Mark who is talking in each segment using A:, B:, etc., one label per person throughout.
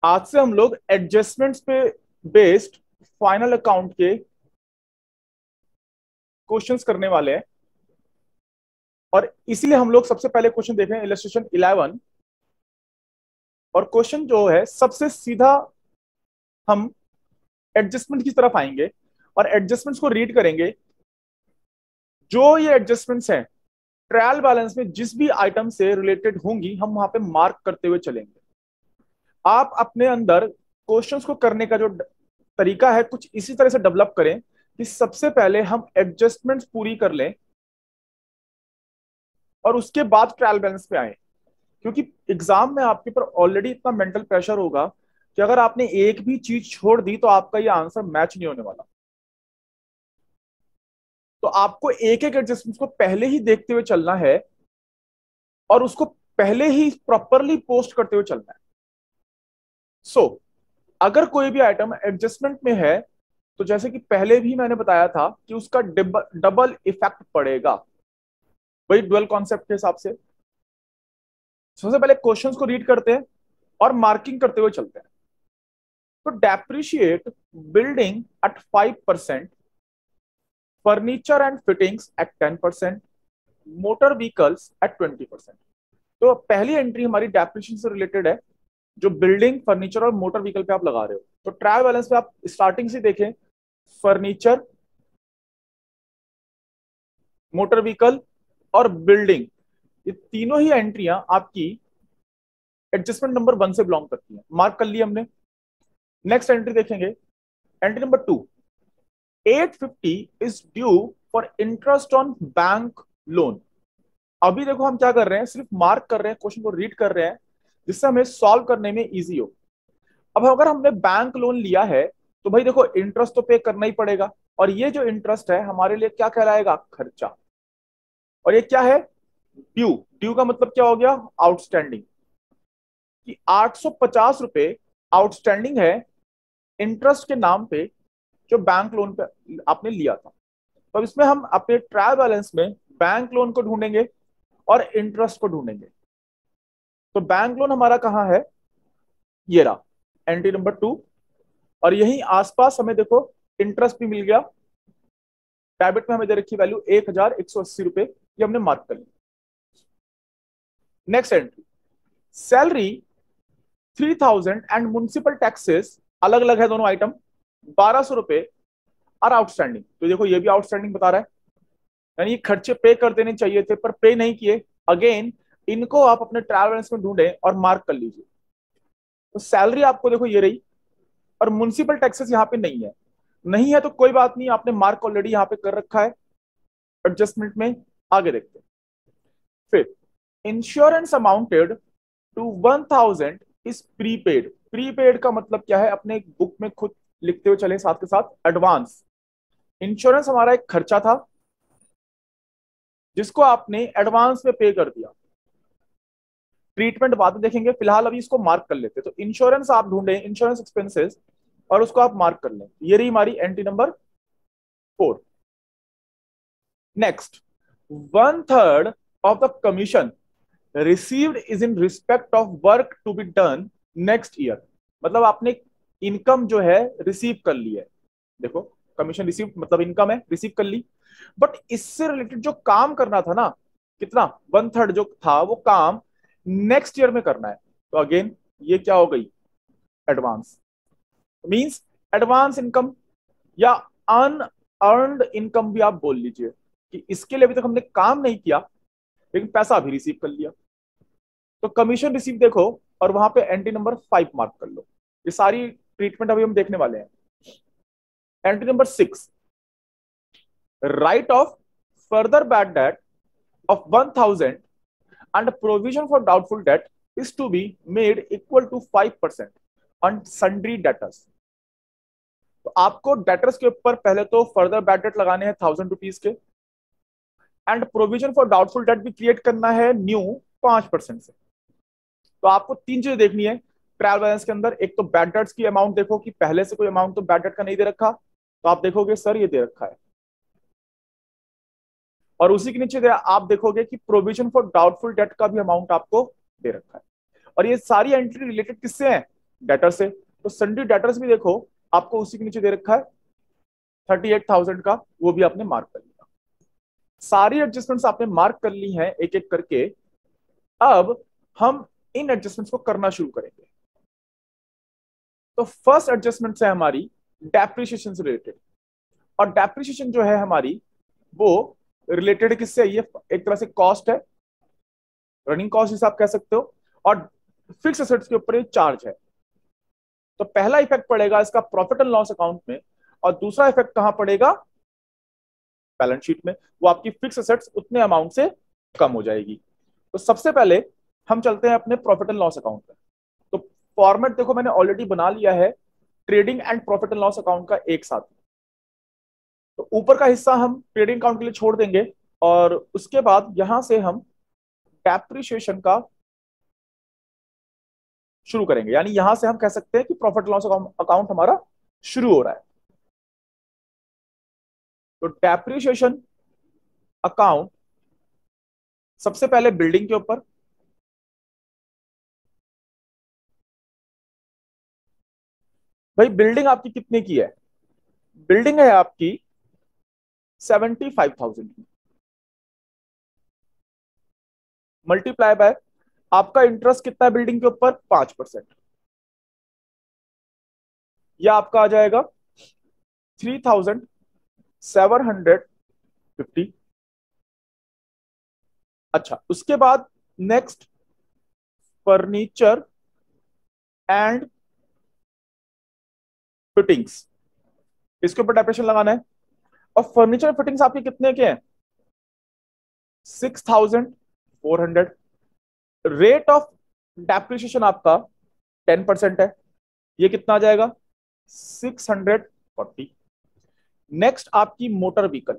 A: आज से हम लोग एडजस्टमेंट्स पे बेस्ड फाइनल अकाउंट के क्वेश्चंस करने वाले हैं। और इसीलिए हम लोग सबसे पहले क्वेश्चन देख रहे हैं इलस्ट्रेशन 11। और क्वेश्चन जो है सबसे सीधा हम एडजस्टमेंट की तरफ आएंगे और एडजस्टमेंट्स को रीड करेंगे। जो ये एडजस्टमेंट्स हैं ट्रायल बैलेंस में जिस भी आइटम से रिलेटेड होंगी हम वहां पे मार्क करते हुए चलेंगे। आप अपने अंदर क्वेश्चंस को करने का जो तरीका है कुछ इसी तरह से डेवलप करें कि सबसे पहले हम एडजस्टमेंट्स पूरी कर लें और उसके बाद ट्रायल बैलेंस पे आए। क्योंकि एग्जाम में आपके ऊपर ऑलरेडी इतना मेंटल प्रेशर होगा कि अगर आपने एक भी चीज छोड़ दी तो आपका ये आंसर मैच नहीं होने वाला। तो आपको एक एक एडजस्टमेंट को पहले ही देखते हुए चलना है और उसको पहले ही प्रॉपरली पोस्ट करते हुए चलना है। सो अगर कोई भी आइटम एडजस्टमेंट में है तो जैसे कि पहले भी मैंने बताया था कि उसका डबल इफेक्ट पड़ेगा, वही डुअल कॉन्सेप्ट के हिसाब से। सबसे पहले क्वेश्चंस को रीड करते हैं और मार्किंग करते हुए चलते हैं। तो depreciate building at 5%, furniture and fittings at 10%, motor vehicles at 20%। तो पहली एंट्री हमारी डेप्रिशिएशन से रिलेटेड है, जो बिल्डिंग, फर्नीचर और मोटर व्हीकल पे आप लगा रहे हो। तो ट्रायल बैलेंस पे आप स्टार्टिंग से देखें, फर्नीचर, मोटर व्हीकल और बिल्डिंग, ये तीनों ही एंट्रियां आपकी एडजस्टमेंट नंबर 1 से बिलोंग करती हैं। मार्क कर लिया हमने। नेक्स्ट एंट्री देखेंगे, entry number 2, 850 is due for interest on bank loan. अभी देखो हम क्या कर रहे हैं, सिर्फ मार्क कर रहे हैं, क्वेश्चन को रीड कर रहे हैं जिससे हमें सॉल्व करने में इजी हो। अब अगर हमने बैंक लोन लिया है तो भाई देखो इंटरेस्ट तो पे करना ही पड़ेगा, और ये जो इंटरेस्ट है हमारे लिए क्या कहलाएगा, खर्चा। और ये क्या है, ड्यू। ड्यू का मतलब क्या हो गया, आउटस्टैंडिंग। कि 850 रुपए आउटस्टैंडिंग है इंटरेस्ट के नाम पे जो बैंक लोन पे आपने लिया था। तो अब इसमें हम अपने ट्रायल बैलेंस में बैंक लोन को ढूंढेंगे और इंटरेस्ट को ढूंढेंगे। तो बैंक लोन हमारा कहाँ है, ये रहा, एंट्री नंबर 2। और यही आसपास हमें देखो इंटरेस्ट भी मिल गया। डेबिट में हमें दे रखी वैल्यू 1180 रुपए, ये हमने मार्क कर ली। Next entry, salary 3000 and municipal taxes, अलग अलग है दोनों आइटम, 1200 रुपए और आउटस्टैंडिंग। तो देखो ये भी आउटस्टैंडिंग बता रहा है, यानी ये खर्चे पे कर देने चाहिए थे पर पे नहीं किए। अगेन इनको आप अपने ट्रायल बैलेंस में ढूंढें और मार्क कर लीजिए। तो सैलरी आपको देखो ये रही, और म्युनिसिपल टैक्सेस यहाँ पे नहीं है। नहीं है तो कोई बात नहीं, आपने मार्क ऑलरेडी यहाँ पे कर रखा है एडजस्टमेंट में। आगे देखते हैं। फिर insurance amounted to 1000 is prepaid. Prepaid का मतलब क्या है, अपने एक बुक में खुद लिखते हुए चले साथ के साथ, एडवांस। इंश्योरेंस हमारा एक खर्चा था जिसको आपने एडवांस में पे कर दिया। ट्रीटमेंट बाद में देखेंगे, फिलहाल अभी इसको मार्क कर लेते हैं। तो इंश्योरेंस आप ढूंढें, इंश्योरेंस एक्सपेंसेस, और उसको आप मार्क कर लें। ये रही हमारी entry number 4। Next, 1/3 of the commission received is in respect of work to be done next year. मतलब आपने इनकम जो है रिसीव कर ली है। देखो कमीशन रिसीव मतलब इनकम है, रिसीव कर ली, बट इससे रिलेटेड जो काम करना था ना, कितना, 1/3 जो था वो काम नेक्स्ट ईयर में करना है। तो अगेन ये क्या हो गई, एडवांस। मींस एडवांस इनकम या अनअर्न्ड इनकम भी आप बोल लीजिए, कि इसके लिए अभी तक हमने काम नहीं किया लेकिन पैसा अभी रिसीव कर लिया। तो कमीशन रिसीव देखो और वहां पे एंट्री नंबर 5 मार्क कर लो। ये सारी ट्रीटमेंट अभी हम देखने वाले हैं। Entry number 6, right of further bad debt of 1000 and provision for doubtful debt is to be made equal to 5% on sundry debtors। तो आपको डेटर्स के ऊपर पहले तो फर्दर बैड डेट लगाने हैं 1000 रुपीज के, and provision for doubtful debt भी क्रिएट करना है न्यू 5% से। तो आपको 3 चीजें देखनी है ट्रायल बैलेंस के अंदर। एक तो बैड डेट्स की अमाउंट देखो कि पहले से कोई अमाउंट तो बैड डेट का नहीं दे रखा, तो आप देखोगे सर ये दे रखा है। और उसी के नीचे आप देखोगे कि प्रोविजन फॉर डाउटफुल डेट का भी अमाउंट आपको दे रखा है। और ये सारी एंट्री रिलेटेड किससे है, डेटर से, तो सन्ड्री डेटर्स भी देखो आपको उसी के नीचे दे रखा है 38,000 का, वो भी आपने मार्क कर लिया। सारी एडजस्टमेंट्स आपने मार्क कर ली हैं एक एक करके। अब हम इन एडजस्टमेंट्स को करना शुरू करेंगे। तो फर्स्ट एडजस्टमेंट है हमारी डेप्रिसिएशन से रिलेटेड, और डेप्रिसिएशन जो है हमारी वो रिलेटेड किससे है, ये एक तरह से कॉस्ट है, रनिंग कॉस्ट जिसे आप कह सकते हो, और फिक्स एसेट्स के ऊपर ये चार्ज है। तो पहला इफेक्ट पड़ेगा इसका प्रॉफिट एंड लॉस अकाउंट में, और दूसरा इफेक्ट कहां पड़ेगा, बैलेंस शीट में। वो आपकी फिक्स एसेट्स उतने अमाउंट से कम हो जाएगी। तो सबसे पहले हम चलते हैं अपने प्रॉफिट एंड लॉस अकाउंट में। तो फॉर्मेट देखो मैंने ऑलरेडी बना लिया है trading and profit and loss account का एक साथ। तो ऊपर का हिस्सा हम ट्रेडिंग अकाउंट के लिए छोड़ देंगे, और उसके बाद यहां से हम डेप्रिसिएशन का शुरू करेंगे, यानी यहां से हम कह सकते हैं कि प्रॉफिट लॉस अकाउंट हमारा शुरू हो रहा है। तो डेप्रिसिएशन अकाउंट सबसे पहले बिल्डिंग के ऊपर, भाई बिल्डिंग आपकी कितने की है, बिल्डिंग है आपकी 75,000 की, मल्टीप्लाई बाय आपका इंटरेस्ट कितना है बिल्डिंग के ऊपर 5%, यह आपका आ जाएगा 3,750। अच्छा, उसके बाद नेक्स्ट फर्नीचर एंड फिटिंग्स, इसके ऊपर डेप्रिसिएशन लगाना है। और फर्नीचर फिटिंग्स आपके कितने के हैं 6,400। रेट ऑफ डेप्रिसिएशन आपका 10% है, ये कितना आ जाएगा 640। नेक्स्ट आपकी मोटर व्हीकल,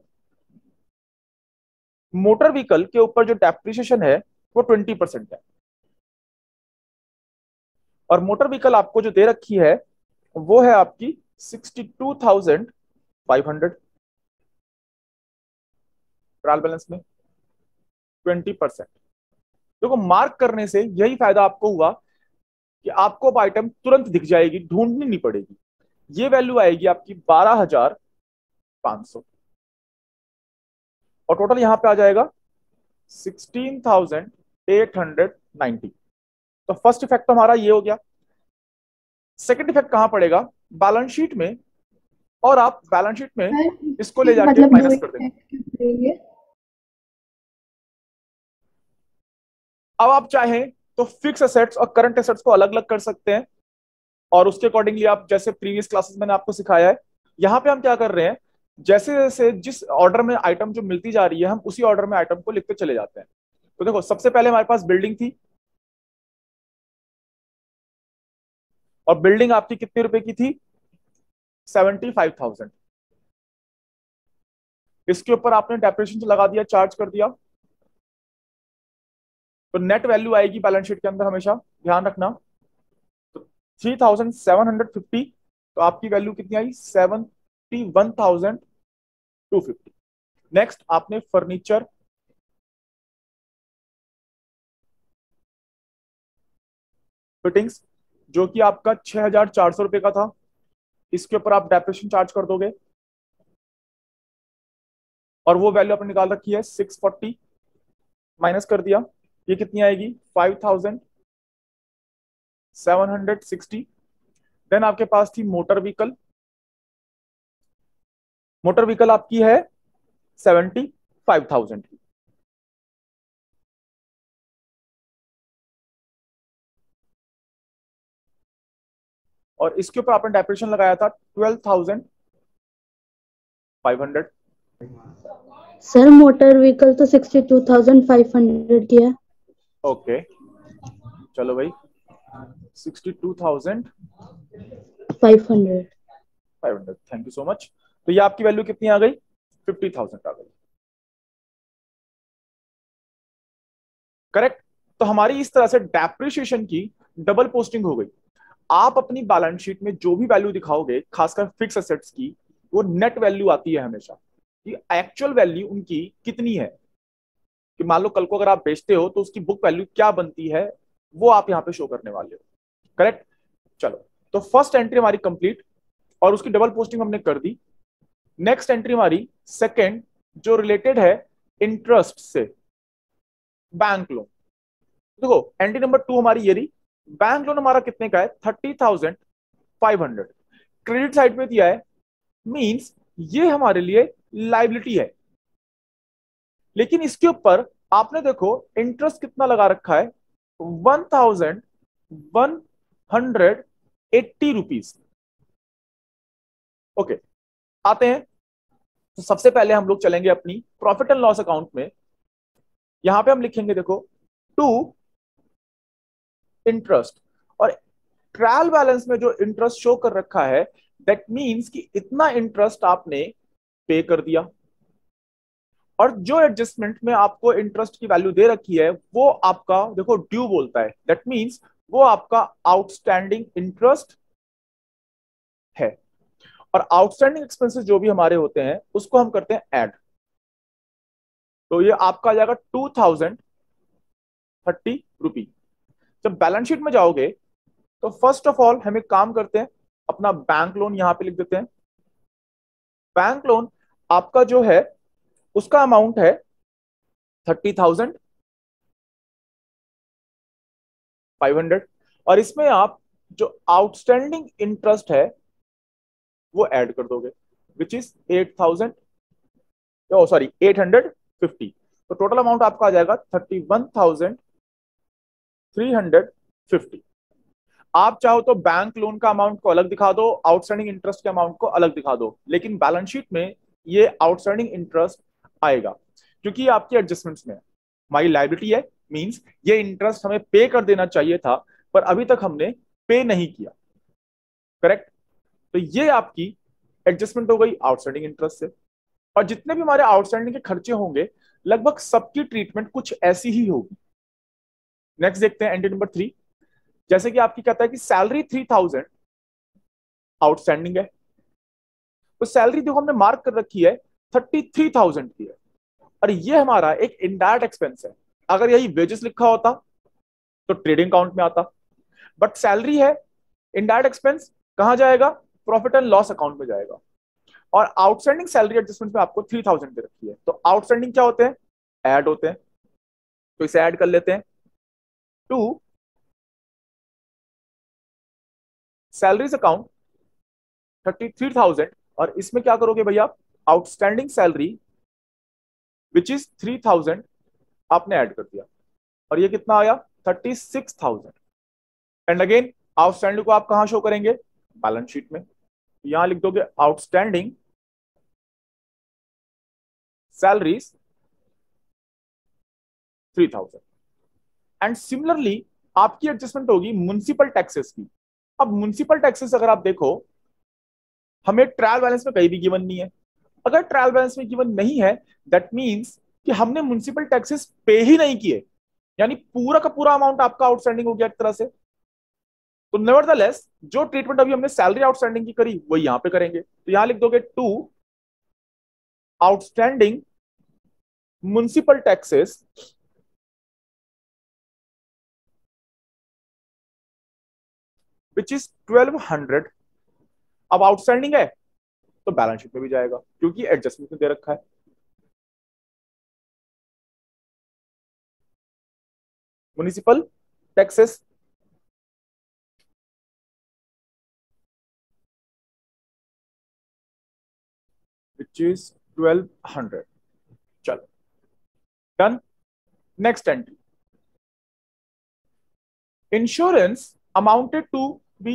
A: मोटर व्हीकल के ऊपर जो डेप्रिसिएशन है वो 20% है, और मोटर व्हीकल आपको जो दे रखी है वो है आपकी 62,500। ट्रायल बैलेंस में 20%। देखो मार्क करने से यही फायदा आपको हुआ कि आपको अब आइटम तुरंत दिख जाएगी, ढूंढनी नहीं पड़ेगी। ये वैल्यू आएगी आपकी 12,500, और टोटल यहां पे आ जाएगा 16,890। तो फर्स्ट इफेक्ट तो हमारा ये हो गया। सेकंड इफेक्ट कहां पड़ेगा, बैलेंस शीट में, और आप बैलेंस शीट में इसको ले जाके
B: मतलब दो
A: माइनस कर देंगे।
B: इफेक्ट।
A: अब आप चाहें तो फिक्स एसेट्स और करंट एसेट्स को अलग अलग कर सकते हैं, और उसके अकॉर्डिंगली आप जैसे प्रीवियस क्लासेस मैंने आपको सिखाया है, यहाँ पे हम क्या कर रहे हैं, जैसे जैसे जिस ऑर्डर में आइटम जो मिलती जा रही है हम उसी ऑर्डर में आइटम को लिखते चले जाते हैं। तो देखो सबसे पहले हमारे पास बिल्डिंग थी, और बिल्डिंग आपकी कितने रुपए की थी 75,000। इसके ऊपर आपने डेप्रिसिएशन लगा दिया, चार्ज कर दिया, तो नेट वैल्यू आएगी बैलेंस शीट के अंदर, हमेशा ध्यान रखना। तो 3,750, तो आपकी वैल्यू कितनी आई 71,250। नेक्स्ट आपने फर्नीचर फिटिंग्स, जो कि आपका 6,400 रुपए का था, इसके ऊपर आप डेप्रिसिएशन चार्ज कर दोगे, और वो वैल्यू आपने निकाल रखी है 640, माइनस कर दिया, ये कितनी आएगी 5,760। देन आपके पास थी मोटर व्हीकल, मोटर व्हीकल आपकी है 75,000 की, और इसके ऊपर आपने डेप्रिसिएशन लगाया था 12,500।
B: सर मोटर व्हीकल तो 62,500 की है।
A: ओके चलो भाई 62,500,
B: 500।
A: Thank you so much. तो ये आपकी वैल्यू कितनी आ गई 50,000 आ गई, करेक्ट। तो हमारी इस तरह से डेप्रिसिएशन की डबल पोस्टिंग हो गई। आप अपनी बैलेंस शीट में जो भी वैल्यू दिखाओगे खासकर फिक्स एसेट्स की, वो नेट वैल्यू आती है हमेशा, कि एक्चुअल वैल्यू उनकी कितनी है, कि मान लो कल को अगर आप बेचते हो तो उसकी बुक वैल्यू क्या बनती है, वो आप यहाँ पे शो करने वाले हो, करेक्ट। चलो, तो फर्स्ट एंट्री हमारी कंप्लीट और उसकी डबल पोस्टिंग हमने कर दी। नेक्स्ट एंट्री हमारी सेकंड, जो रिलेटेड है इंटरेस्ट से, बैंक लोन। देखो एंट्री नंबर 2 हमारी ये रही। बैंक लोन हमारा कितने का है? 30,500 क्रेडिट साइड पे दिया है, मींस ये हमारे लिए लाइबिलिटी है। लेकिन इसके ऊपर आपने देखो इंटरेस्ट कितना लगा रखा है, 1,180 रुपीज। ओके, आते हैं। तो सबसे पहले हम लोग चलेंगे अपनी प्रॉफिट एंड लॉस अकाउंट में। यहां पे हम लिखेंगे देखो टू इंटरेस्ट, और ट्रायल बैलेंस में जो इंटरेस्ट शो कर रखा है दैट मींस कि इतना इंटरेस्ट आपने पे कर दिया, और जो एडजस्टमेंट में आपको इंटरेस्ट की वैल्यू दे रखी है वो आपका देखो ड्यू बोलता है, दैट मींस वो आपका आउटस्टैंडिंग इंटरेस्ट है। और आउटस्टैंडिंग एक्सपेंसेस जो भी हमारे होते हैं उसको हम करते हैं ऐड। तो ये आपका आ जाएगा 2,030 रुपी। जब बैलेंस शीट में जाओगे तो फर्स्ट ऑफ ऑल हम एक काम करते हैं, अपना बैंक लोन यहां पे लिख देते हैं। बैंक लोन आपका जो है उसका अमाउंट है 30,500, और इसमें आप जो आउटस्टैंडिंग इंटरेस्ट है वो ऐड कर दोगे, विच इज 8,000, सॉरी 850। तो टोटल अमाउंट आपका आ जाएगा 31,350। आप चाहो तो बैंक लोन का अमाउंट को अलग दिखा दो, आउटस्टैंडिंग इंटरेस्ट के अमाउंट को अलग दिखा दो, लेकिन बैलेंस शीट में ये आउटस्टैंडिंग इंटरेस्ट आएगा क्योंकि ये आपकी एडजस्टमेंट्स में है। हमारी लायबिलिटी है, मींस ये इंटरेस्ट हमें पे कर देना चाहिए था पर अभी तक हमने पे नहीं किया, करेक्ट। तो ये आपकी एडजस्टमेंट हो गई आउटस्टैंडिंग इंटरेस्ट से। और जितने भी हमारे आउटस्टैंडिंग के खर्चे होंगे लगभग सबकी ट्रीटमेंट कुछ ऐसी ही होगी। नेक्स्ट देखते हैं एंट्री नंबर 3। जैसे कि आपकी कहता है कि सैलरी 3,000 आउटस्टैंडिंग है, तो सैलरी देखो हमने मार्क कर रखी है 33,000 की है, और ये हमारा एक इनडायरेक्ट एक्सपेंस है। अगर यही वेजेस लिखा होता तो ट्रेडिंग अकाउंट में आता, बट सैलरी है, इनडायरेक्ट एक्सपेंस कहां जाएगा? प्रॉफिट एंड लॉस अकाउंट में जाएगा। और आउटस्टैंडिंग सैलरी एडजस्टमेंट में आपको 3,000 दे रखी है, तो आउटस्टैंडिंग क्या होते हैं? ऐड होते हैं। तो इसे ऐड कर लेते हैं टू सैलरीज अकाउंट 33,000, और इसमें क्या करोगे भैया? आउटस्टैंडिंग सैलरी विच इज 3,000 आपने ऐड कर दिया, और ये कितना आया? 36,000। एंड अगेन आउटस्टैंडिंग को आप कहां शो करेंगे? बैलेंस शीट में। यहां लिख दोगे आउटस्टैंडिंग सैलरीज 3,000। एंड सिमिलरली आपकी एडजस्टमेंट होगी म्युनिसिपल टैक्सेस की। अब म्युनिसिपल टैक्सेस अगर आप देखो, हमें ट्रायल बैलेंस में कहीं भी गिवन नहीं है। अगर ट्रायल बैलेंस में गिवन नहीं है दैट मींस कि हमने म्युनिसिपल टैक्सेस पे ही नहीं किए, यानी पूरा का पूरा अमाउंट आपका आउटस्टैंडिंग हो गया एक तरह से। तो नेवरदलेस जो ट्रीटमेंट अभी हमने सैलरी आउटस्टैंडिंग की करी वो यहां पे करेंगे। तो यहां लिख दोगे to outstanding municipal taxes which is 1,200। अब आउटस्टैंडिंग है तो बैलेंस शीट में भी जाएगा क्योंकि एडजस्टमेंट में दे रखा है। Municipal taxes which is 1,200। चलो done. Next entry, insurance amounted to be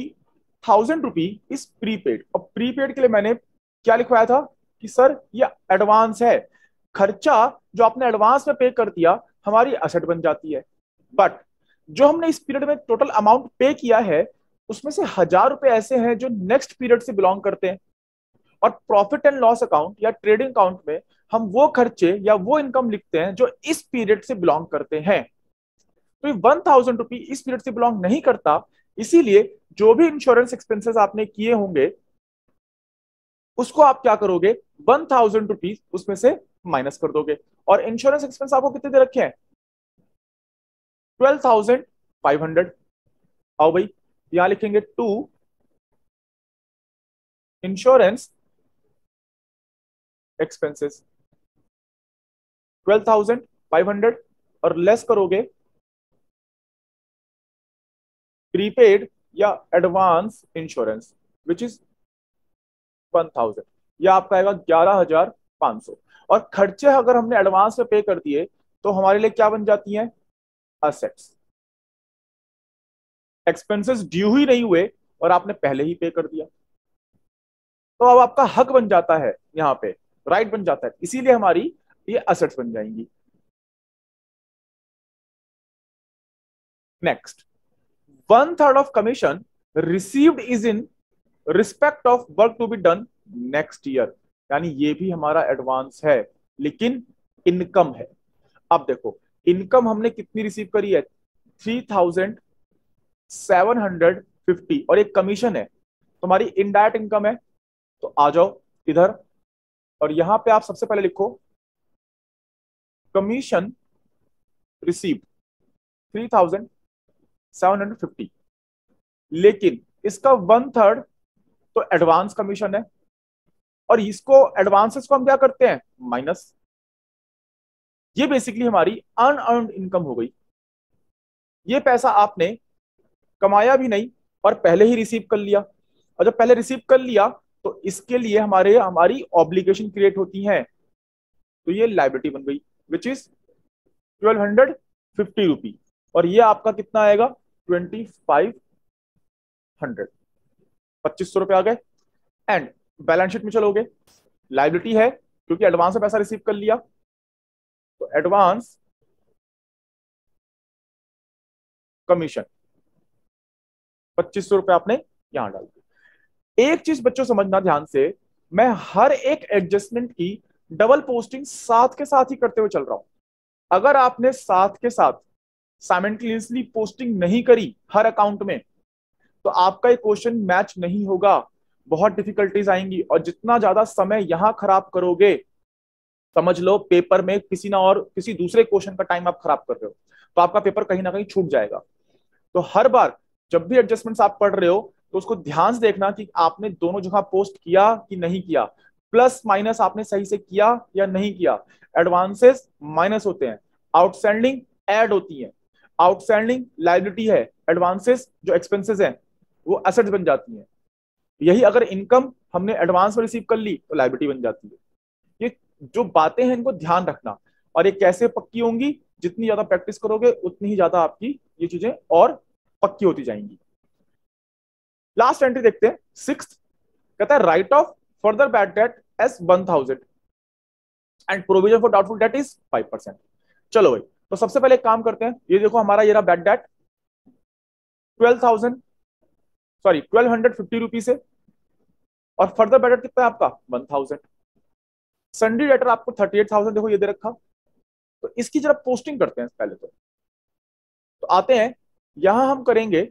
A: 1,000 rupee is prepaid. और प्रीपेड के लिए मैंने क्या लिखवाया था कि सर ये एडवांस है, खर्चा जो आपने एडवांस में पे कर दिया हमारी असेट बन जाती है। बट जो हमने इस पीरियड में टोटल अमाउंट पे किया है उसमें से 1,000 रुपए ऐसे हैं जो नेक्स्ट पीरियड से बिलोंग करते हैं, और प्रॉफिट एंड लॉस अकाउंट या ट्रेडिंग अकाउंट में हम वो खर्चे या वो इनकम लिखते हैं जो इस पीरियड से बिलोंग करते हैं। तो ये 1,000 रुपी इस पीरियड से बिलोंग नहीं करता, इसीलिए जो भी इंश्योरेंस एक्सपेंसेस आपने किए होंगे उसको आप क्या करोगे? 1,000 रुपीज उसमें से माइनस कर दोगे। और इंश्योरेंस एक्सपेंस आपको कितने दे रखे हैं? 12,500। आओ भाई यहां लिखेंगे टू इंश्योरेंस एक्सपेंसेस 12,500 और लेस करोगे प्रीपेड या एडवांस इंश्योरेंस विच इज 1,000। यह आपका आएगा 11,500। और खर्चे अगर हमने एडवांस में पे कर दिए तो हमारे लिए क्या बन जाती हैं? असेट्स। एक्सपेंसेस ड्यू ही नहीं हुए और आपने पहले ही पे कर दिया, तो अब आपका हक बन जाता है, यहाँ पे राइट बन जाता है, इसीलिए हमारी ये असेट्स बन जाएंगी। Next, 1/3 of commission received is in respect of work to be done next year. यानी ये भी हमारा एडवांस है लेकिन इनकम है। अब देखो, इनकम हमने कितनी रिसीव करी है? 3,750 और एक कमीशन है, तुम्हारी इनडायरेक्ट इनकम है। तो आ जाओ इधर और यहां पे आप सबसे पहले लिखो कमीशन रिसीव 3,750, लेकिन इसका 1/3 तो एडवांस कमीशन है और इसको एडवांसेस को हम क्या करते हैं? माइनस। ये बेसिकली हमारी अनअर्न्ड इनकम हो गई। ये पैसा आपने कमाया भी नहीं और पहले ही रिसीव कर लिया, और जब पहले रिसीव कर लिया तो इसके लिए हमारी ऑब्लिगेशन क्रिएट होती है, तो ये लाइबिलिटी बन गई विच इज 1,250 रुपी। और ये आपका कितना आएगा? 2,500, 2,500 रुपए आ गए। एंड बैलेंस शीट में चलोगे, लाइबिलिटी है क्योंकि एडवांस में पैसा रिसीव कर लिया, तो एडवांस कमीशन 2,500 रुपए आपने यहां डाल दिया। एक चीज बच्चों समझना ध्यान से, मैं हर एक एडजस्टमेंट की डबल पोस्टिंग साथ के साथ ही करते हुए चल रहा हूं। अगर आपने साथ के साथ साइमल्टेनियसली पोस्टिंग नहीं करी हर अकाउंट में, तो आपका एक क्वेश्चन मैच नहीं होगा, बहुत डिफिकल्टीज आएंगी। और जितना ज्यादा समय यहां खराब करोगे, समझ लो पेपर में किसी ना और किसी दूसरे क्वेश्चन का टाइम आप खराब कर रहे हो, तो आपका पेपर कहीं ना कहीं छूट जाएगा। तो हर बार जब भी एडजस्टमेंट्स आप पढ़ रहे हो तो उसको ध्यान से देखना कि आपने दोनों जगह पोस्ट किया कि नहीं किया, प्लस माइनस आपने सही से किया या नहीं किया। एडवांसेस माइनस होते हैं, आउटस्टैंडिंग ऐड होती है। आउटस्टैंडिंग लायबिलिटी है, एडवांसेस जो एक्सपेंसेस हैं वो एसेट्स बन जाती हैं। यही अगर इनकम हमने एडवांस में रिसीव कर ली तो लायबिलिटी बन जाती है। ये जो बातें हैं इनको ध्यान रखना। और ये कैसे पक्की होंगी? जितनी ज्यादा प्रैक्टिस करोगे उतनी ही ज्यादा आपकी ये चीजें और पक्की होती जाएंगी। लास्ट एंट्री देखते हैं, 6th, कहता है right of further bad debt S 1,000 and provision for doubtful debt is 5%। चलो भाई, तो सबसे पहले एक काम करते हैं, ये देखो हमारा ये रहा बैड डेट 1,250 रुपीज है, और फर्दर बैड डेट कितना है आपका? 1,000। सन्डी डेटर आपको 38,000 देखो ये दे रखा। तो इसकी जरा पोस्टिंग करते हैं पहले। तो आते हैं यहां हम करेंगे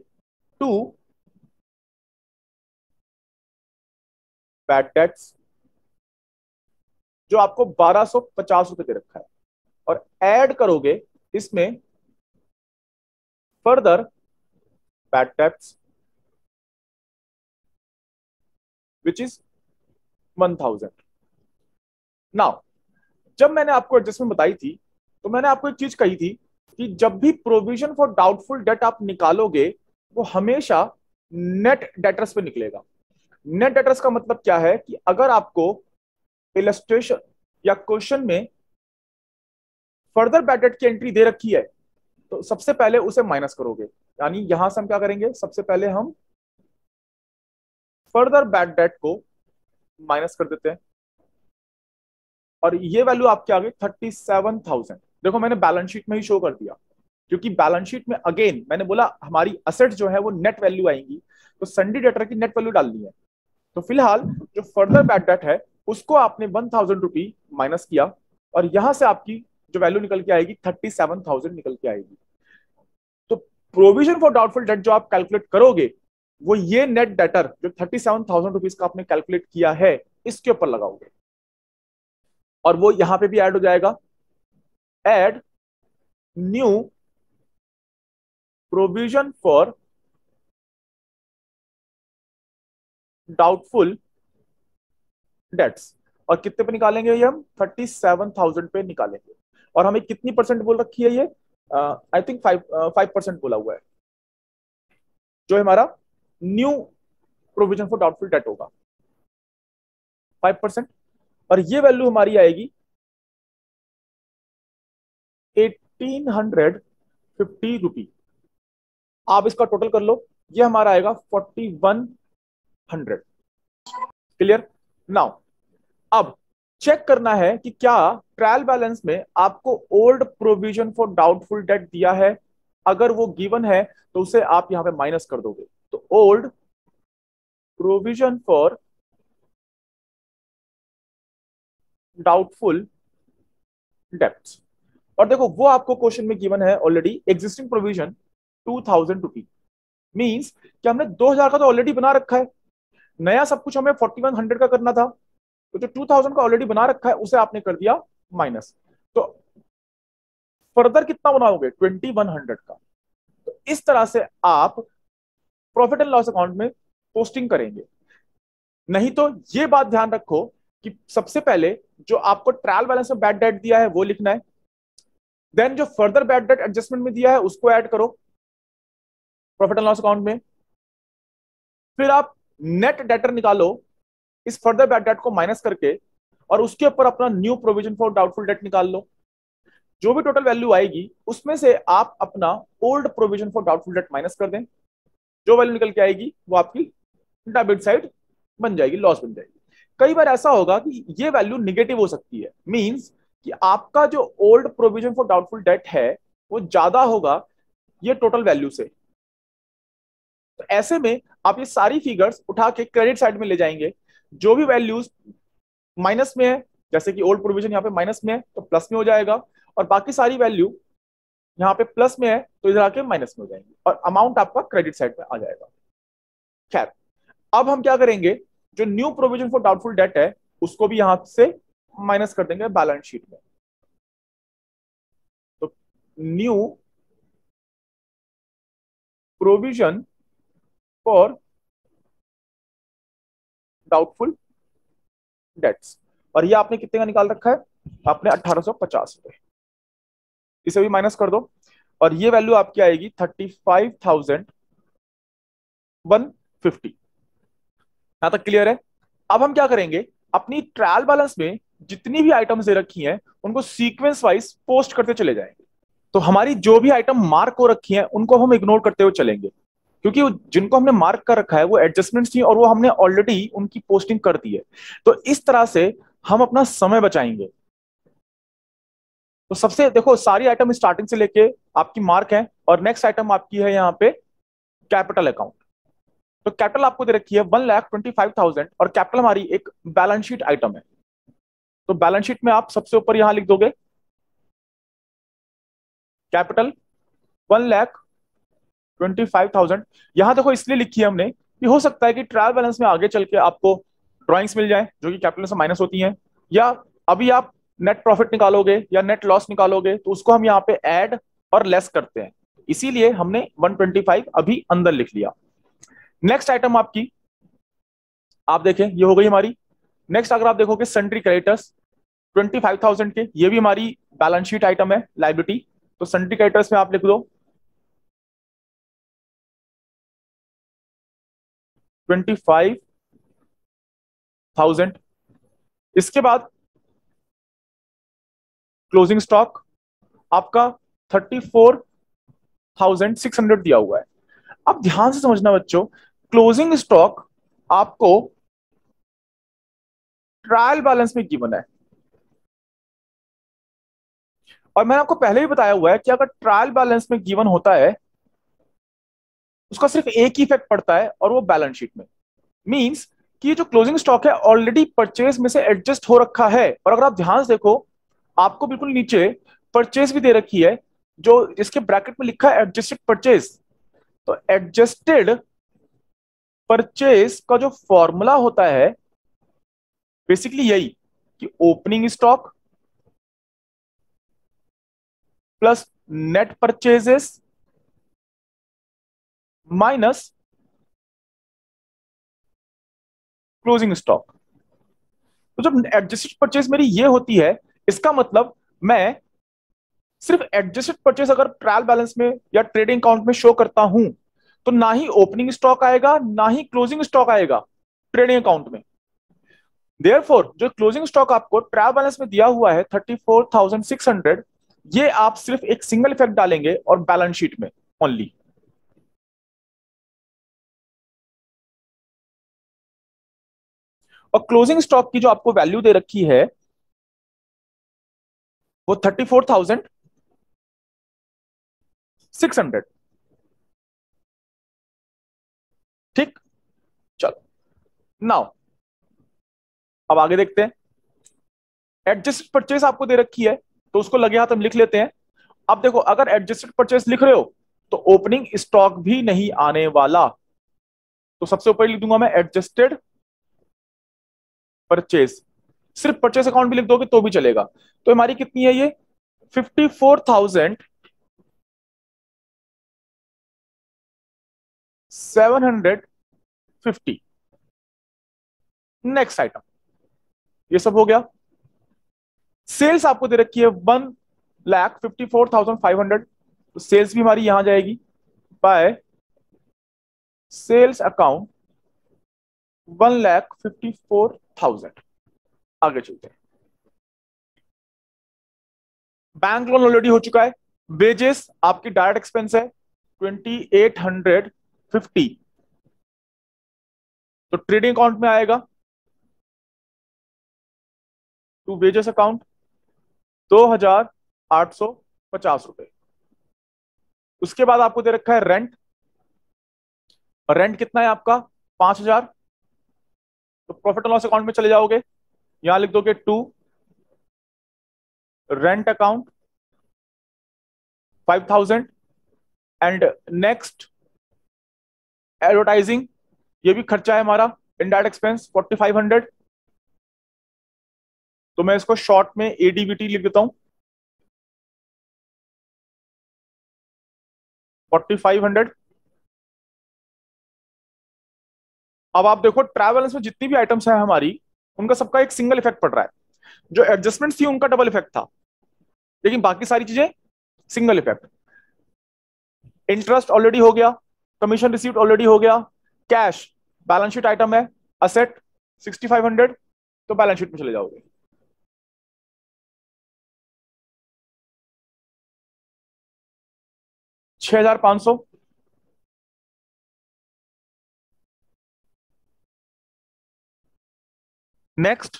A: टू बैड डेट्स जो आपको 1,250 रुपए दे रखा है, और ऐड करोगे इसमें further bad debts which is 1,000। Now जब मैंने आपको एडजस्टमेंट बताई थी तो मैंने आपको एक चीज कही थी कि जब भी प्रोविजन फॉर डाउटफुल डेट आप निकालोगे वो हमेशा नेट डेटर्स पे निकलेगा। नेट डेटर्स का मतलब क्या है कि अगर आपको इलस्ट्रेशन या क्वेश्चन में फर्दर बैड डेट की एंट्री दे रखी है तो सबसे पहले उसे माइनस करोगे। यानी यहां से हम क्या करेंगे? सबसे पहले हम फर्दर बैड डेट को माइनस कर देते हैं, और ये वैल्यू आपके आ गई 37,000। देखो मैंने बैलेंस शीट में ही शो कर दिया, क्योंकि बैलेंस शीट में अगेन मैंने बोला हमारी असेट जो है वो नेट वैल्यू आएंगी, तो सन्डी डेटर की नेट वैल्यू डालनी है। तो फिलहाल जो फर्दर बैड डेट है उसको आपने 1,000 रुपी माइनस किया, और यहां से आपकी जो वैल्यू निकल के आएगी 37,000 निकल के आएगी। तो प्रोविजन फॉर डाउटफुल डेट जो आप कैलकुलेट करोगे वो ये नेट डेटर जो 37,000 रुपीज का आपने कैलकुलेट किया है इसके ऊपर लगाओगे, और वो यहां पे भी ऐड हो जाएगा। Add new provision for doubtful debts. और कितने पे निकालेंगे ये हम? 37,000 पे निकालेंगे। और हमें कितनी परसेंट बोल रखी है ये? आई थिंक 5% बोला हुआ है, जो हमारा new provision for doubtful debt होगा 5%। और ये वैल्यू हमारी आएगी 1850 रुपी। आप इसका टोटल कर लो, ये हमारा आएगा 4100। क्लियर? नाउ अब चेक करना है कि क्या ट्रायल बैलेंस में आपको old provision for doubtful debt दिया है। अगर वो गिवन है तो उसे आप यहां पे माइनस कर दोगे। तो old provision for doubtful debts, और देखो वो आपको क्वेश्चन में गिवन है ऑलरेडी, एग्जिस्टिंग प्रोविजन 2000 रुपी। मीन्स कि हमने 2000 का तो ऑलरेडी बना रखा है, नया सब कुछ हमें 4100 का करना था। तो जो 2000 का ऑलरेडी बना रखा है उसे आपने कर दिया माइनस। तो फर्दर कितना बनाओगे? 2100 का। तो इस तरह से आप प्रॉफिट एंड लॉस अकाउंट में पोस्टिंग करेंगे। नहीं तो ये बात ध्यान रखो कि सबसे पहले जो आपको ट्रायल बैलेंस में बैड डेट दिया है वो लिखना है, देन जो फर्दर बैड डेट एडजस्टमेंट में दिया है उसको ऐड करो प्रॉफिट एंड लॉस अकाउंट में। फिर आप नेट डेटर निकालो इस फर्दर बैड डेट को माइनस करके, और उसके ऊपर अपना new provision for doubtful debt निकाल लो। जो भी टोटल वैल्यू आएगी उसमें से आप अपना old provision for doubtful debt minus कर दें। जो वैल्यू निकल के आएगी वो आपकी डेबिट साइड बन जाएगी, लॉस बन जाएगी। कई बार ऐसा होगा कि ये वैल्यू निगेटिव हो सकती है, मींस कि आपका जो old provision for doubtful debt है वो ज्यादा होगा ये टोटल वैल्यू से। तो ऐसे में आप ये सारी फिगर्स उठा के क्रेडिट साइड में ले जाएंगे। जो भी वैल्यूज माइनस में है, जैसे कि ओल्ड प्रोविजन यहाँ पे माइनस में है तो प्लस में हो जाएगा, और बाकी सारी वैल्यू यहाँ पे प्लस में है तो इधर आके माइनस में हो जाएंगी, और अमाउंट आपका क्रेडिट साइड में आ जाएगा। खैर, अब हम क्या करेंगे, जो new provision for doubtful debt है उसको भी यहां से माइनस कर देंगे बैलेंस शीट में। तो new provision for doubtful debts, और ये आपने कितने का निकाल रखा है? आपने 1850 रुपए। इसे भी माइनस कर दो, और ये वैल्यू आपकी आएगी 35,150। यहां तक क्लियर है? अब हम क्या करेंगे, अपनी ट्रायल बैलेंस में जितनी भी आइटम्स दे रखी हैं उनको सीक्वेंस वाइज पोस्ट करते चले जाएंगे। तो हमारी जो भी आइटम मार्क हो रखी हैं उनको हम इग्नोर करते हुए चलेंगे, क्योंकि जिनको हमने मार्क कर रखा है वो एडजस्टमेंट्स थी और वो हमने ऑलरेडी उनकी पोस्टिंग कर दी है। तो इस तरह से हम अपना समय बचाएंगे। तो सबसे देखो, सारी आइटम स्टार्टिंग से लेके आपकी मार्क है, और नेक्स्ट आइटम आपकी है यहाँ पे कैपिटल अकाउंट। तो कैपिटल आपको दे रखी है 1,25,000, और कैपिटल हमारी एक बैलेंस शीट आइटम है। तो बैलेंस शीट में आप सबसे ऊपर यहां लिख दोगे कैपिटल 1,25,000। यहां देखो इसलिए लिखी है हमने कि हो सकता है कि ट्रायल बैलेंस में आगे चल के आपको ड्राइंग्स मिल जाए जो कि कैपिटल से माइनस होती हैं, या अभी आप नेट प्रॉफिट निकालोगे या नेट लॉस निकालोगे तो उसको हम यहाँ पे ऐड और लेस करते हैं, इसीलिए हमने 125 अभी अंदर लिख लिया। नेक्स्ट आइटम आपकी आप देखें ये हो गई हमारी। नेक्स्ट अगर आप देखोगे सन्ड्री क्रेडिटर्स 25,000 के, ये भी हमारी बैलेंस शीट आइटम है, लाइबिलिटी। तो सन्ड्री क्रेडिटर्स में आप लिख दो 25,000। इसके बाद क्लोजिंग स्टॉक आपका 34,600 दिया हुआ है। अब ध्यान से समझना बच्चों, क्लोजिंग स्टॉक आपको ट्रायल बैलेंस में गिवन है, और मैंने आपको पहले भी बताया हुआ है कि अगर ट्रायल बैलेंस में गिवन होता है उसका सिर्फ एक ही इफेक्ट पड़ता है, और वो बैलेंस शीट में। मींस कि जो क्लोजिंग स्टॉक है ऑलरेडी परचेज में से एडजस्ट हो रखा है। और अगर आप ध्यान से देखो आपको बिल्कुल नीचे परचेज भी दे रखी है, जो इसके ब्रैकेट में लिखा है एडजस्टेड परचेज। तो एडजस्टेड परचेज का जो फॉर्मूला होता है बेसिकली यही कि opening stock plus net purchases minus closing stock. तो जब एडजस्टेड परचेज मेरी ये होती है, इसका मतलब मैं सिर्फ एडजस्टेड परचेज अगर ट्रायल बैलेंस में या ट्रेडिंग अकाउंट में शो करता हूं, तो ना ही ओपनिंग स्टॉक आएगा ना ही क्लोजिंग स्टॉक आएगा ट्रेडिंग अकाउंट में। देयरफॉर जो क्लोजिंग स्टॉक आपको ट्रायल बैलेंस में दिया हुआ है 34,600, ये आप सिर्फ एक सिंगल इफेक्ट डालेंगे और बैलेंस शीट में ओनली। और क्लोजिंग स्टॉक की जो आपको वैल्यू दे रखी है वो 34,600। ठीक, चलो नाउ अब आगे देखते हैं। एडजस्टेड परचेस आपको दे रखी है तो उसको लगे हाथ हम लिख लेते हैं। अब देखो, अगर एडजस्टेड परचेस लिख रहे हो तो ओपनिंग स्टॉक भी नहीं आने वाला, तो सबसे ऊपर लिख दूंगा मैं एडजस्टेड परचेस। सिर्फ परचेस अकाउंट भी लिख दोगे तो भी चलेगा। तो हमारी कितनी है ये 54,750। नेक्स्ट आइटम, ये सब हो गया। सेल्स आपको दे रखी है 1,54,500, तो सेल्स भी हमारी यहां जाएगी बाय सेल्स अकाउंट 1,54,000। आगे चलते हैं। बैंक लोन ऑलरेडी हो चुका है। वेजेस आपकी डायरेक्ट एक्सपेंस है 2,850, तो ट्रेडिंग अकाउंट में आएगा टू वेजेस अकाउंट 2,850 रुपए। उसके बाद आपको दे रखा है रेंट, और रेंट कितना है आपका 5,000। तो प्रॉफिट एंड लॉस अकाउंट में चले जाओगे, यहां लिख दोगे to rent account 5,000। And next advertising, ये भी खर्चा है हमारा इनडायरेक्ट एक्सपेंस 4,500। तो मैं इसको शॉर्ट में एडीबीटी लिख देता हूं 4,500। अब आप देखो ट्रायल बैलेंस में जितनी भी आइटम्स हैं हमारी, उनका सबका एक सिंगल इफेक्ट पड़ रहा है। जो एडजस्टमेंट थी उनका डबल इफेक्ट था, लेकिन बाकी सारी चीजें सिंगल इफेक्ट। इंटरेस्ट ऑलरेडी हो गया, कमीशन रिसीव्ड ऑलरेडी हो गया, कैश बैलेंस शीट आइटम है, असेट 6,500, तो बैलेंस शीट में चले जाओगे। $6,500। नेक्स्ट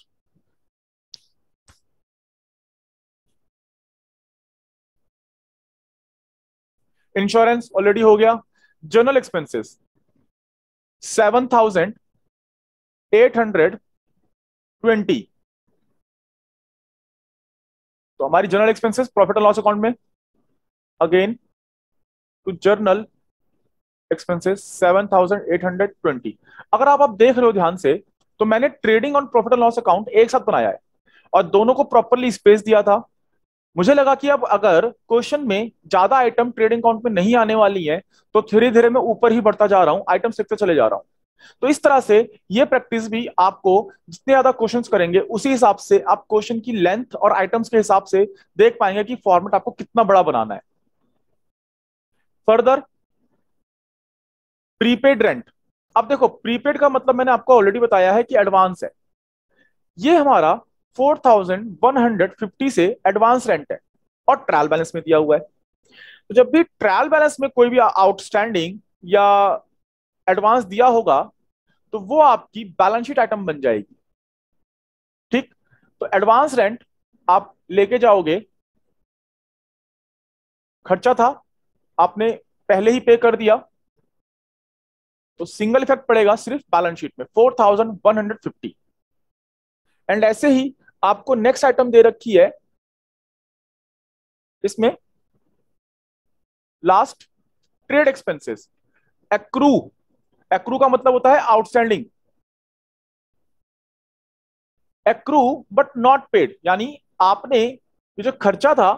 A: इंश्योरेंस ऑलरेडी हो गया। जर्नल एक्सपेंसेस 7,820, तो हमारी general expenses profit and loss account में अगेन टू जर्नल एक्सपेंसेस 7,820। अगर आप देख रहे हो ध्यान से, तो मैंने ट्रेडिंग और प्रॉफिट एंड लॉस अकाउंट एक साथ बनाया है और दोनों को प्रॉपरली स्पेस दिया था। मुझे लगा कि अब अगर क्वेश्चन में ज्यादा आइटम ट्रेडिंग अकाउंट में नहीं आने वाली है, तो धीरे धीरे मैं ऊपर ही बढ़ता जा रहा हूं, आइटम लिखते चले जा रहा हूं। तो इस तरह से ये प्रैक्टिस भी आपको जितने ज्यादा क्वेश्चंस करेंगे उसी हिसाब से आप क्वेश्चन की लेंथ और आइटम्स के हिसाब से देख पाएंगे कि फॉर्मेट आपको कितना बड़ा बनाना है। Further prepaid rent. अब देखो, प्रीपेड का मतलब मैंने आपको ऑलरेडी बताया है कि एडवांस है। ये हमारा 4,150 से एडवांस रेंट है और ट्रायल बैलेंस में दिया हुआ है। तो जब भी ट्रायल बैलेंस में कोई भी आउटस्टैंडिंग या एडवांस दिया होगा, तो वो आपकी बैलेंस शीट आइटम बन जाएगी। ठीक, तो एडवांस रेंट आप लेके जाओगे, खर्चा था आपने पहले ही पे कर दिया, तो सिंगल इफेक्ट पड़ेगा सिर्फ बैलेंस शीट में 4,150। एंड ऐसे ही आपको नेक्स्ट आइटम दे रखी है इसमें last trade expenses accrue. Accrue का मतलब होता है outstanding, accrue but not paid, यानी आपने ये जो खर्चा था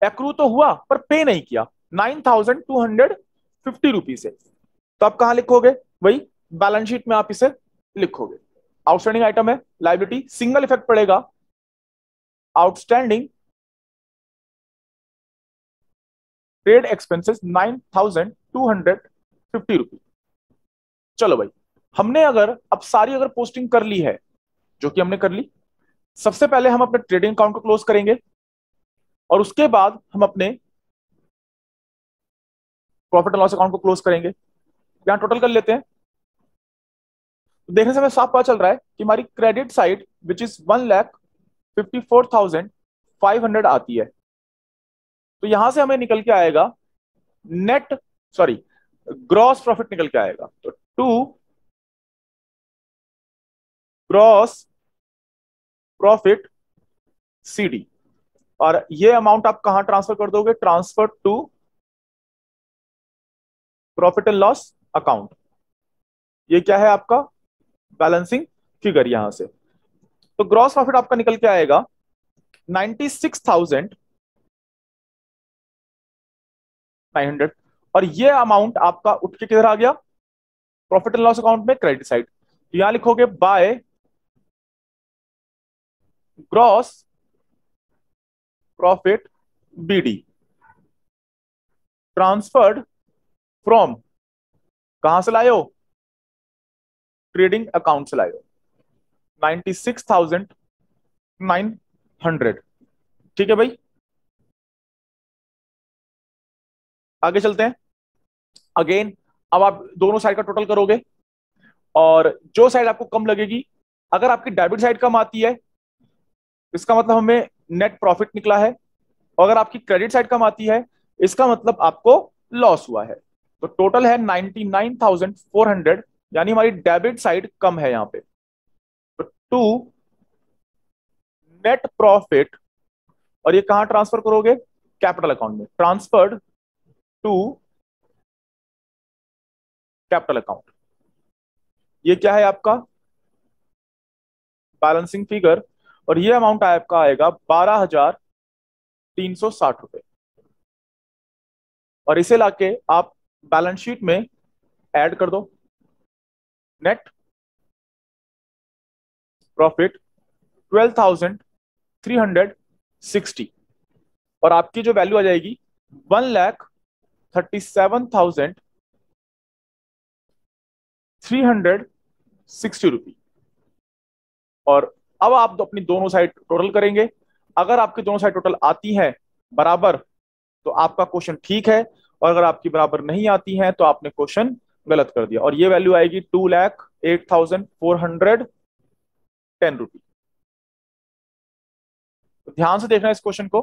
A: एक्रू तो हुआ पर पे नहीं किया 9,250 रुपीज से। तो आप कहां लिखोगे, वही बैलेंस शीट में आप इसे लिखोगे। आउटस्टैंडिंग आइटम है लायबिलिटी, सिंगल इफेक्ट पड़ेगा आउटस्टैंडिंग ट्रेड एक्सपेंसेस 9,250 रुपीज। चलो भाई, हमने अगर अब सारी अगर पोस्टिंग कर ली है, जो कि हमने कर ली, सबसे पहले हम अपने ट्रेडिंग अकाउंट को क्लोज करेंगे और उसके बाद हम अपने प्रॉफिट एंड लॉस अकाउंट को क्लोज करेंगे। यहां टोटल कर लेते हैं। तो देखने से हमें साफ पता चल रहा है कि हमारी क्रेडिट साइड विच इज 1,54,500 आती है। तो यहां से हमें निकल के आएगा नेट, सॉरी, ग्रॉस प्रॉफिट निकल के आएगा। तो टू ग्रॉस प्रॉफिट सीडी, और ये अमाउंट आप कहां ट्रांसफर कर दोगे? Transfer to profit and loss account. ये क्या है आपका? बैलेंसिंग फिगर यहां से। तो ग्रॉस प्रॉफिट आपका निकल के आएगा 96,900, और ये अमाउंट आपका उठ के किधर आ गया? प्रॉफिट एंड लॉस अकाउंट में क्रेडिट साइड। तो यहां लिखोगे by gross profit B D transferred from, कहां से लाए हो? ट्रेडिंग अकाउंट से लाए हो, 96,900। ठीक है भाई, आगे चलते हैं। अगेन अब आप दोनों साइड का टोटल करोगे और जो साइड आपको कम लगेगी, अगर आपकी डेबिट साइड कम आती है इसका मतलब हमें नेट प्रॉफिट निकला है, और अगर आपकी क्रेडिट साइड कम आती है इसका मतलब आपको लॉस हुआ है। तो टोटल है 99,400, यानी हमारी डेबिट साइड कम है यहां पे। तो टू नेट प्रॉफिट, और ये कहां ट्रांसफर करोगे? कैपिटल अकाउंट में, ट्रांसफर्ड टू कैपिटल अकाउंट। ये क्या है आपका? बैलेंसिंग फिगर, और ये अमाउंट आपका आएगा 12,360 रुपए। और इसे लाके आप बैलेंस शीट में ऐड कर दो। नेट प्रॉफिट 12,360, और आपकी जो वैल्यू आ जाएगी 1,37,360 रुपी। और अब आप अपनी दोनों साइड टोटल करेंगे। अगर आपकी दोनों साइड टोटल आती हैं बराबर तो आपका क्वेश्चन ठीक है, और अगर आपकी बराबर नहीं आती हैं तो आपने क्वेश्चन गलत कर दिया। और ये वैल्यू आएगी 2,08,410 रुपी। तो ध्यान से देखना इस क्वेश्चन को।